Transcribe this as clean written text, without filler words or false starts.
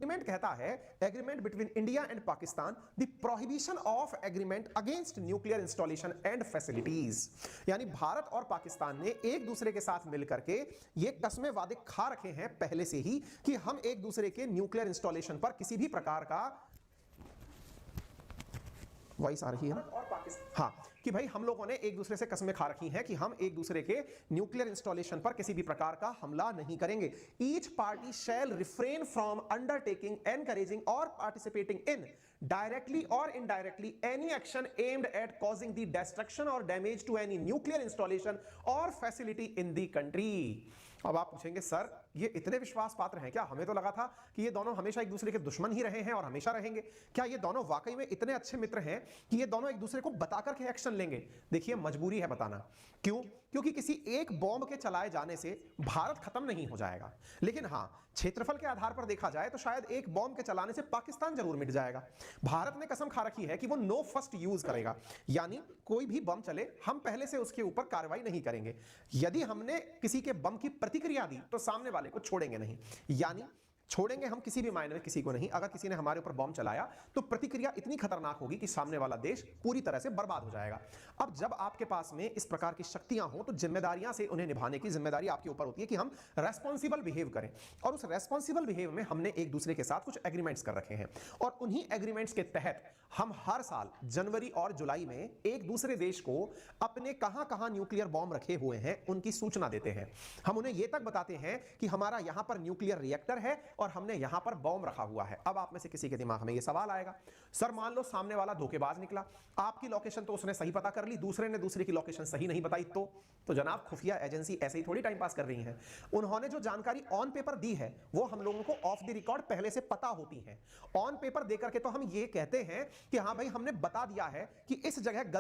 Agreement कहता है agreement between India and Pakistan the prohibition of agreement against nuclear installation and facilities. यानी भारत और पाकिस्तान ने एक दूसरे के साथ मिलकर के ये कस्में वादे खा रखे हैं पहले से ही कि हम एक दूसरे के न्यूक्लियर इंस्टॉलेशन पर किसी भी प्रकार का वॉइस आ रही है ना, और पाकिस्तान, हाँ, कि भाई हम लोगों ने एक दूसरे से कस्में खा रखी हैं कि हम एक दूसरे के न्यूक्लियर इंस्टॉलेशन पर किसी भी प्रकार का हमला नहीं करेंगे। Each party shall refrain from undertaking, encouraging और पार्टिसिपेटिंग इन डायरेक्टली और indirectly any action aimed at causing the destruction और damage to any nuclear installation और फैसिलिटी इन द कंट्री। अब आप पूछेंगे सर ये इतने विश्वास पात्र हैं क्या? हमें तो लगा था कि ये दोनों हमेशा एक दूसरे के दुश्मन ही रहे हैं और हमेशा रहेंगे। क्या ये दोनों वाकई में इतने अच्छे मित्र हैं कि ये दोनों एक दूसरे को बताकर के एक्शन लेंगे? देखिए मजबूरी है बताना। क्यों? क्योंकि किसी एक बॉम्ब के चलाए जाने से भारत खत्म नहीं हो जाएगा, लेकिन हां क्षेत्रफल के आधार पर देखा जाए तो शायद एक बॉम्ब के चलाने से पाकिस्तान जरूर मिट जाएगा। भारत ने कसम खा रखी है कि वो नो फर्स्ट यूज करेगा, यानी कोई भी बम चले हम पहले से उसके ऊपर कार्रवाई नहीं करेंगे। यदि हमने किसी के बम की प्रतिक्रिया दी तो सामने वाले को छोड़ेंगे नहीं, यानी छोड़ेंगे हम किसी भी मायने में किसी को नहीं। अगर किसी ने हमारे ऊपर बॉम्ब चलाया तो प्रतिक्रिया इतनी खतरनाक होगी कि सामने वाला देश पूरी तरह से बर्बाद हो जाएगा। अब जब आपके पास में इस प्रकार की शक्तियां हो तो जिम्मेदारियां से उन्हें निभाने की जिम्मेदारी आपके ऊपर होती है कि हम रेस्पॉन्सिबल बिहेव करें, और उस रेस्पॉन्सिबल बिहेव में हमने एक दूसरे के साथ कुछ एग्रीमेंट्स कर रखे हैं, और उन्हीं एग्रीमेंट्स के तहत हम हर साल जनवरी और जुलाई में एक दूसरे देश को अपने कहां कहां न्यूक्लियर बॉम्ब रखे हुए हैं उनकी सूचना देते हैं। हम उन्हें यह तक बताते हैं कि हमारा यहां पर न्यूक्लियर रिएक्टर है और हमने यहां पर बॉम्ब रखा हुआ है। अब आप में से किसी के दिमाग में यह सवाल आएगा, सर मान लो सामने वाला धोखेबाज निकला, आपकी लोकेशन तो उसने सही पता कर ली, दूसरे ने दूसरे की लोकेशन सही नहीं बताई, तो जनाब खुफिया एजेंसी ऐसे ही थोड़ी टाइम पास कर रही हैं। उन्होंने जो जानकारी ऑन पेपर दी है वो हम लोगों को ऑफ द रिकॉर्ड पहले से पता होती है। ऑन पेपर देकर के तो हम ये कहते हैं कि हां भाई हमने बता दिया है कि इस जगह गलती